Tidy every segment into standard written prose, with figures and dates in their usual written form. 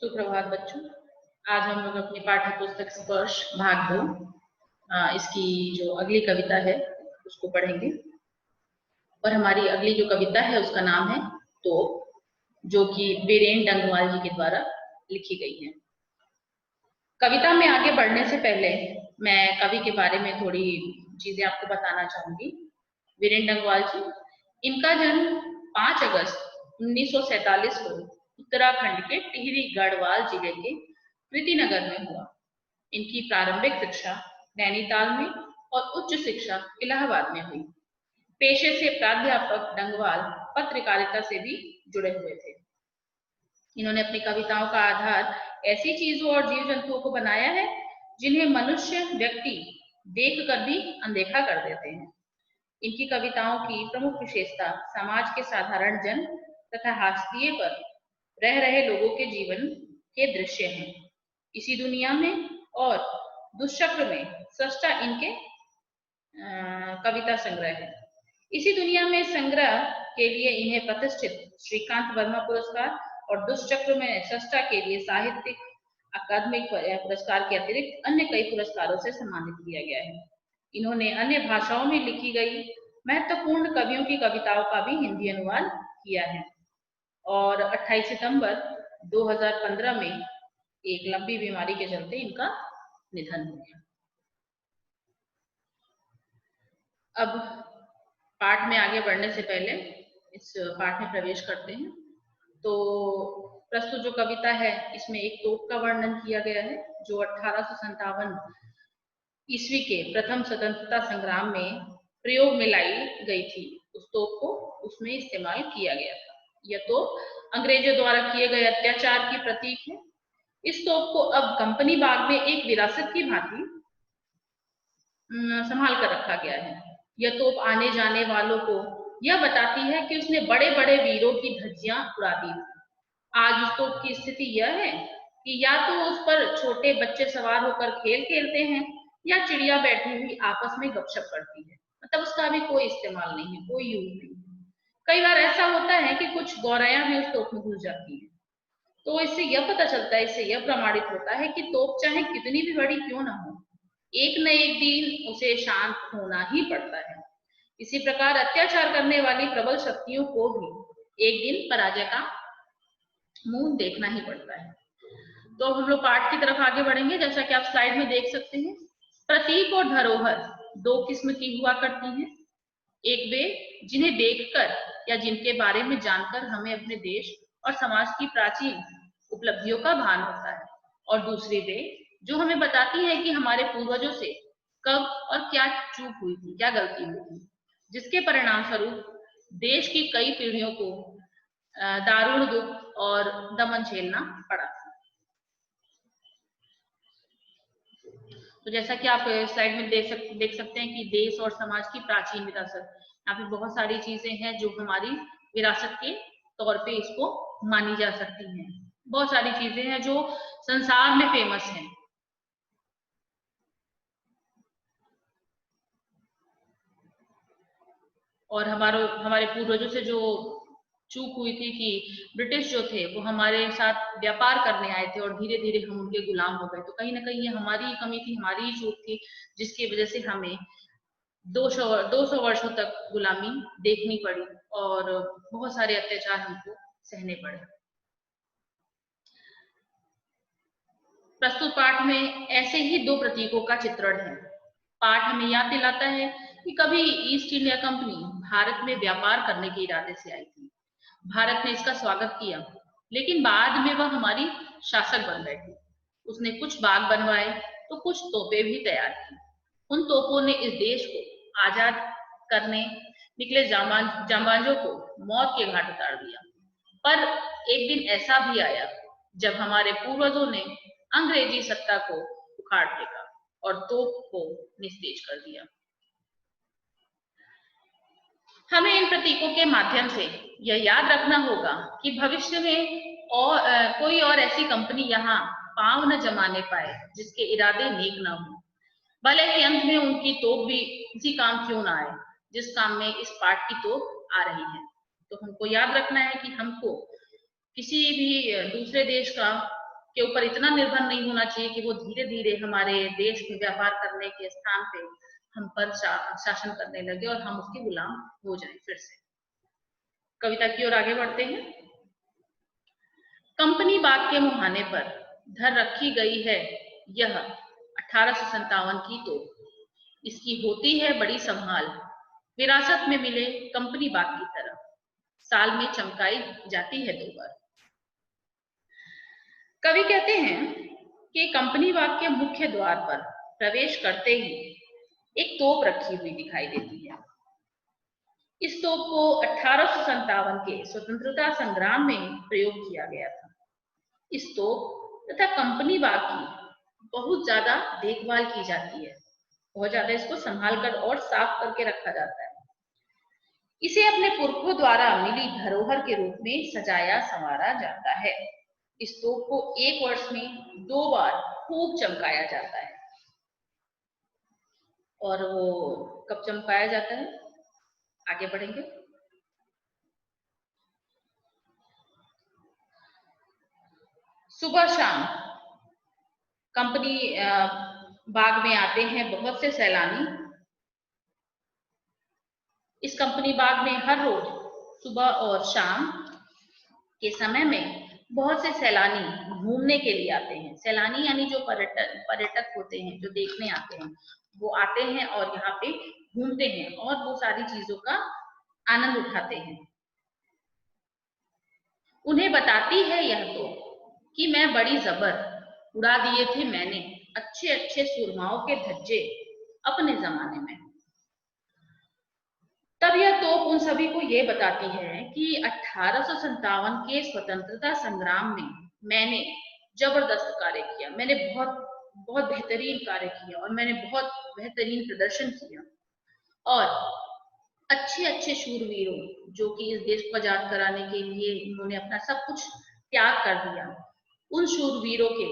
सुप्रभात बच्चों। आज हम लोग अपनी पाठ्य पुस्तक स्पर्श भाग 2 इसकी जो अगली कविता है उसको पढ़ेंगे। और हमारी अगली जो कविता है उसका नाम है तो, जो कि वीरेन डंगवाल जी के द्वारा लिखी गई है। कविता में आगे बढ़ने से पहले मैं कवि के बारे में थोड़ी चीजें आपको बताना चाहूंगी। वीरेन डंगवाल जी, इनका जन्म 5 अगस्त 1947 को उत्तराखंड के टिहरी गढ़वाल जिले के प्रीतिनगर में हुआ। इनकी प्रारंभिक शिक्षा नैनीताल में और उच्च शिक्षा इलाहाबाद में हुई। पेशे से प्राध्यापक डंगवाल पत्रकारिता से भी जुड़े हुए थे। इन्होंने अपनी कविताओं का आधार ऐसी चीजों और जीव जंतुओं को बनाया है जिन्हें मनुष्य व्यक्ति देखकर भी अनदेखा कर देते हैं। इनकी कविताओं की प्रमुख विशेषता समाज के साधारण जन तथा हाशिए पर रह रहे लोगों के जीवन के दृश्य हैं। इसी दुनिया में और दुष्चक्र में सृष्टा इनके कविता संग्रह है। इसी दुनिया में संग्रह के लिए इन्हें प्रतिष्ठित श्रीकांत वर्मा पुरस्कार और दुष्चक्र में सृष्टा के लिए साहित्यिक अकादमिक पुरस्कार के अतिरिक्त अन्य कई पुरस्कारों से सम्मानित किया गया है। इन्होंने अन्य भाषाओं में लिखी गई महत्वपूर्ण कवियों की कविताओं का भी हिंदी अनुवाद किया है। और 28 सितंबर 2015 में एक लंबी बीमारी के चलते इनका निधन हो गया। अब पाठ में आगे बढ़ने से पहले इस पाठ में प्रवेश करते हैं। तो प्रस्तुत जो कविता है इसमें एक तोप का वर्णन किया गया है जो 1857 ईस्वी के प्रथम स्वतंत्रता संग्राम में प्रयोग में लाई गई थी। उस तोप को उसमें इस्तेमाल किया गया था। यह तोप अंग्रेजों द्वारा किए गए अत्याचार की प्रतीक है। इस तोप को अब कंपनी बाग में एक विरासत की भांति संभाल कर रखा गया है। यह तोप आने जाने वालों को यह बताती है कि उसने बड़े बड़े वीरों की धज्जियां उड़ा दी। आज उस तोप की स्थिति यह है कि या तो उस पर छोटे बच्चे सवार होकर खेल खेलते हैं या चिड़िया बैठी हुई आपस में गपशप करती है। मतलब उसका अभी कोई इस्तेमाल नहीं है, कोई यूज नहीं। कई बार ऐसा होता है कि कुछ गौरैया भी उस तोप में घुस जाती है। तो इससे यह पता चलता है, इससे यह प्रमाणित होता है कि तोप चाहे कितनी भी बड़ी क्यों ना हो, एक न एक दिन उसे शांत होना ही पड़ता है। इसी प्रकार अत्याचार करने वाली प्रबल शक्तियों को भी एक दिन पराजय का मुंह देखना ही पड़ता है। तो अब हम लोग पाठ की तरफ आगे बढ़ेंगे। जैसा कि आप स्लाइड में देख सकते हैं, प्रतीक और धरोहर दो किस्म की हुआ करती हैं। एक वे जिन्हें देखकर या जिनके बारे में जानकर हमें अपने देश और समाज की प्राचीन उपलब्धियों का भान होता है, और दूसरी वे जो हमें बताती है कि हमारे पूर्वजों से कब और क्या चूक हुई थी, क्या गलती हुई थी, जिसके परिणाम स्वरूप देश की कई पीढ़ियों को दारुण दुख और दमन झेलना पड़ा। तो जैसा कि आप स्लाइड में देख सकते हैं कि देश और समाज की प्राचीन विरासत, यहाँ पे बहुत सारी चीजें हैं जो हमारी विरासत के तौर पे इसको मानी जा सकती हैं। बहुत सारी चीजें हैं जो संसार में फेमस हैं। और हमारे पूर्वजों से जो चूक हुई थी कि ब्रिटिश जो थे वो हमारे साथ व्यापार करने आए थे और धीरे धीरे हम उनके गुलाम हो गए। तो कहीं ना कहीं ये हमारी ही कमी थी, हमारी ही चूक थी, जिसकी वजह से हमें 200 वर्षों तक गुलामी देखनी पड़ी और बहुत सारे अत्याचार हमको सहने पड़े। प्रस्तुत पाठ में ऐसे ही दो प्रतीकों का चित्रण है। पाठ हमें याद दिलाता है कि कभी ईस्ट इंडिया कंपनी भारत में व्यापार करने के इरादे से आई थी। भारत ने इसका स्वागत किया, लेकिन बाद में वह हमारी शासक बन बैठी। उसने कुछ बाग बनवाए तो कुछ तोपें भी तैयार की। उन तोपों ने इस देश को आजाद करने निकले जांबाजों को मौत के घाट उतार दिया। पर एक दिन ऐसा भी आया जब हमारे पूर्वजों ने अंग्रेजी सत्ता को उखाड़ फेंका और तोप को निस्तेज कर दिया। हमें इन प्रतीकों के माध्यम से यह याद रखना होगा कि भविष्य में कोई और ऐसी कंपनी यहाँ पांव न जमाने पाए जिसके इरादे नेक न हो, भले ही अंत में उनकी तोप भी इसी काम क्यों ना आए जिस काम में इस पाठ की तोप आ रही है। तो हमको याद रखना है कि हमको किसी भी दूसरे देश का के ऊपर इतना निर्भर नहीं होना चाहिए कि वो धीरे धीरे हमारे देश में व्यापार करने के स्थान पे हम पर शासन करने लगे और हम उसके गुलाम हो जाएं फिर से। कविता की ओर आगे बढ़ते हैं। कंपनी बाग के मुहाने पर धर रखी गई है यह 1857 की तोप। इसकी होती है बड़ी संभाल, विरासत में मिले कंपनी बाग की तरह, साल में चमकाई जाती है 2 बार। कवि कहते हैं कि कंपनी बाग के मुख्य द्वार पर प्रवेश करते ही एक तोप रखी हुई दिखाई देती है। इस तोप को 1857 के स्वतंत्रता संग्राम में प्रयोग किया गया था। इस तोप तथा कंपनी बाग की बहुत ज्यादा देखभाल की जाती है, बहुत ज्यादा इसको संभाल कर और साफ करके रखा जाता है। इसे अपने पुरखों द्वारा मिली धरोहर के रूप में सजाया संवारा जाता है। इस तोप को 1 वर्ष में 2 बार खूब चमकाया जाता है। और वो कब चमकाया जाता है, आगे बढ़ेंगे। सुबह शाम कंपनी बाग में आते हैं बहुत से सैलानी। इस कंपनी बाग में हर रोज सुबह और शाम के समय में बहुत से सैलानी घूमने के लिए आते हैं। सैलानी यानी जो पर्यटक होते हैं, जो देखने आते हैं, वो आते हैं और यहाँ पे घूमते हैं और वो सारी चीजों का आनंद उठाते हैं। उन्हें बताती है यह तो कि मैं बड़ी जबर उड़ा दिए थे मैंने अच्छे अच्छे सुरमाओं के धज्जे अपने जमाने में। तब यह तोप उन सभी को यह बताती है कि 1857 के स्वतंत्रता संग्राम में मैंने जबरदस्त कार्य किया, मैंने बहुत बहुत बेहतरीन कार्य किया और मैंने बहुत बेहतरीन प्रदर्शन किया। और अच्छे अच्छे शूरवीरों जो कि इस देश को आजाद कराने के लिए उन्होंने अपना सब कुछ त्याग कर दिया, उन शूरवीरों के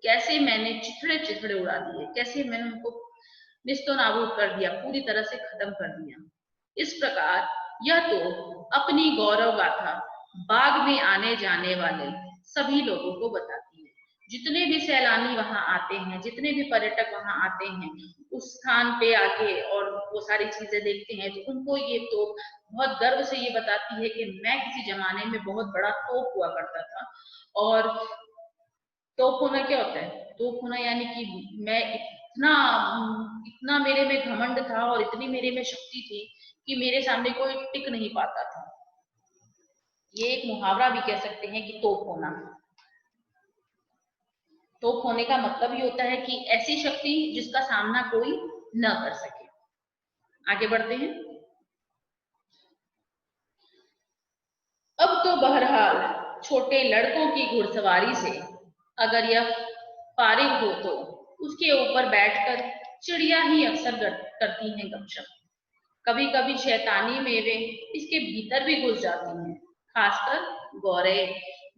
कैसे मैंने चिथड़े चिथड़े उड़ा दिए, कैसे मैंने उनको निस्तो नाबूद कर दिया, पूरी तरह से खत्म कर दिया। इस प्रकार यह तो अपनी गौरव गाथा बाग में आने जाने वाले सभी लोगों को बताती है। जितने भी सैलानी वहां आते हैं, जितने भी पर्यटक वहां आते हैं, उस स्थान पे आके और वो सारी चीजें देखते हैं, तो उनको ये तोप बहुत गर्व से ये बताती है कि मैं किसी जमाने में बहुत बड़ा तोप हुआ करता था। और तोप होना क्या होता है? तोप होना यानी कि मैं इतना इतना मेरे में घमंड था और इतनी मेरे में शक्ति थी कि मेरे सामने कोई टिक नहीं पाता था। ये एक मुहावरा भी कह सकते हैं कि तोप होना। तोप होने का मतलब ये होता है कि ऐसी शक्ति जिसका सामना कोई न कर सके। आगे बढ़ते हैं। अब तो बहरहाल छोटे लड़कों की घुड़सवारी से अगर यह फारिग हो तो उसके ऊपर बैठकर चिड़िया ही अक्सर करती हैं गपशप। कभी कभी शैतानी मेवे इसके भीतर भी घुस जाती हैं, खासकर गौरे।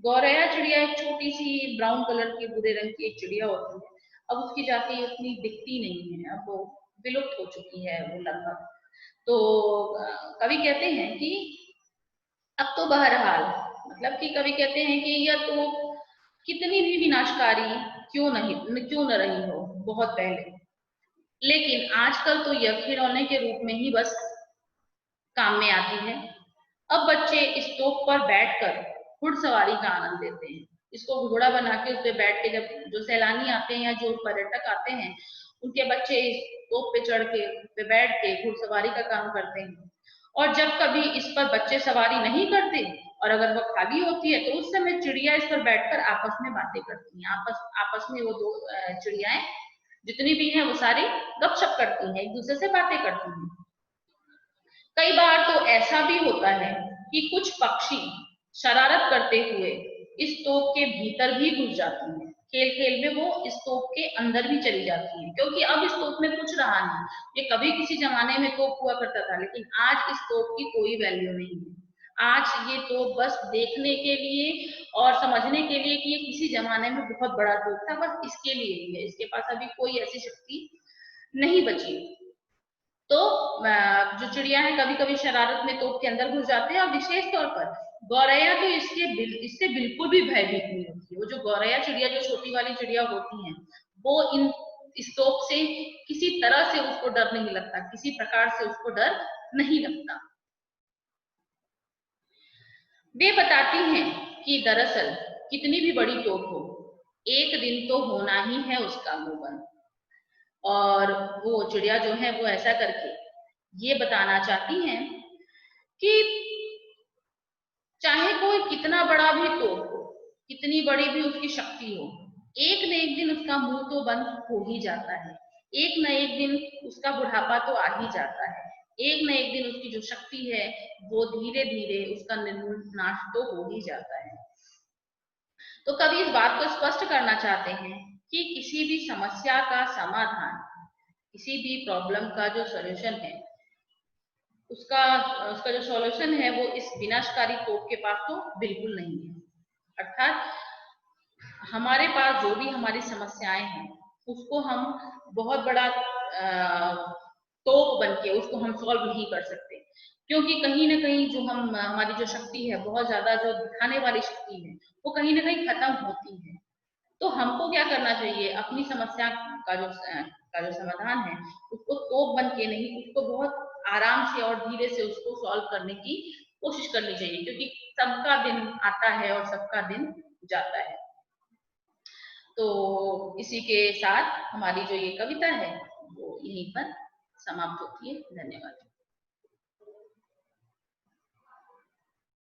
गौरैया चिड़िया एक छोटी सी ब्राउन कलर की भूरे रंग की एक चिड़िया होती है। अब उसकी जाति उतनी दिखती नहीं है, अब वो विलुप्त हो चुकी है वो लगभग। तो कवि कहते हैं कि अब तो बहरहाल, मतलब कि कवि कहते हैं कि यह तो कितनी भी विनाशकारी क्यों न रही हो बहुत पहले, लेकिन आजकल तो यह खिलौने के रूप में ही बस काम में आती है। अब बच्चे इस तोप पर बैठकर घुड़सवारी का आनंद लेते हैं। इसको घोड़ा बना के उस पे बैठ के जब जो सैलानी आते हैं या जो पर्यटक आते हैं, उनके बच्चे इस तोप पे चढ़ के पे बैठ के घुड़सवारी का काम करते हैं। और जब कभी इस पर बच्चे सवारी नहीं करते और अगर वह खाली होती है तो उस समय चिड़िया इस पर बैठकर आपस में बातें करती हैं। आपस में वो दो चिड़ियाएं जितनी भी हैं वो सारी गपशप करती हैं, एक दूसरे से बातें करती हैं। कई बार तो ऐसा भी होता है कि कुछ पक्षी शरारत करते हुए इस तोप के भीतर भी घुस जाती हैं। खेल खेल में वो इस तोप के अंदर भी चली जाती हैं, क्योंकि अब इस तोप में कुछ रहा नहीं। ये कभी किसी जमाने में तोप हुआ करता था, लेकिन आज इस तोप की कोई वैल्यू नहीं है। आज ये तोप बस देखने के लिए और समझने के लिए कि ये किसी जमाने में बहुत बड़ा तोप था, बस इसके लिए ही है। इसके पास अभी कोई ऐसी शक्ति नहीं बची। तो जो चिड़िया है कभी कभी शरारत में तोप के अंदर घुस जाते हैं, और विशेष तौर पर गौरैया तो इससे बिल्कुल भी भयभीत नहीं होती है। वो जो गौरैया चिड़िया, जो छोटी वाली चिड़िया होती हैं, वो इस तोप से किसी तरह से उसको डर नहीं लगता, किसी प्रकार से उसको डर नहीं लगता। वे बताती हैं कि दरअसल कितनी भी बड़ी तोप हो, एक दिन तो होना ही है उसका मुंह बंद। और वो चिड़िया जो है वो ऐसा करके ये बताना चाहती हैं कि चाहे कोई कितना बड़ा भी तोप हो, कितनी बड़ी भी उसकी शक्ति हो, एक न एक दिन उसका मुंह तो बंद हो ही जाता है। एक न एक दिन उसका बुढ़ापा तो आ ही जाता है। एक न एक दिन उसकी जो शक्ति है वो धीरे धीरे उसका नाश तो हो ही जाता है। तो कवि इस बात को स्पष्ट करना चाहते हैं कि किसी भी समस्या का समाधान, किसी भी प्रॉब्लम का जो सॉल्यूशन है, उसका उसका जो सॉल्यूशन है वो इस विनाशकारी तोप के पास तो बिल्कुल नहीं है। अर्थात हमारे पास जो भी हमारी समस्याएं हैं उसको हम बहुत बड़ा तोप बन के उसको हम सॉल्व नहीं कर सकते, क्योंकि कहीं ना कहीं जो हमारी जो शक्ति है, बहुत ज्यादा जो दिखाने वाली शक्ति है, वो कहीं ना कहीं खत्म होती है। तो हमको क्या करना चाहिए, अपनी समस्या का जो समाधान है उसको तोप बन के नहीं, उसको बहुत आराम से और धीरे से उसको सॉल्व करने की कोशिश करनी चाहिए, क्योंकि सबका दिन आता है और सबका दिन जाता है। तो इसी के साथ हमारी जो ये कविता है वो यहीं पर समाप्त होती है। धन्यवाद।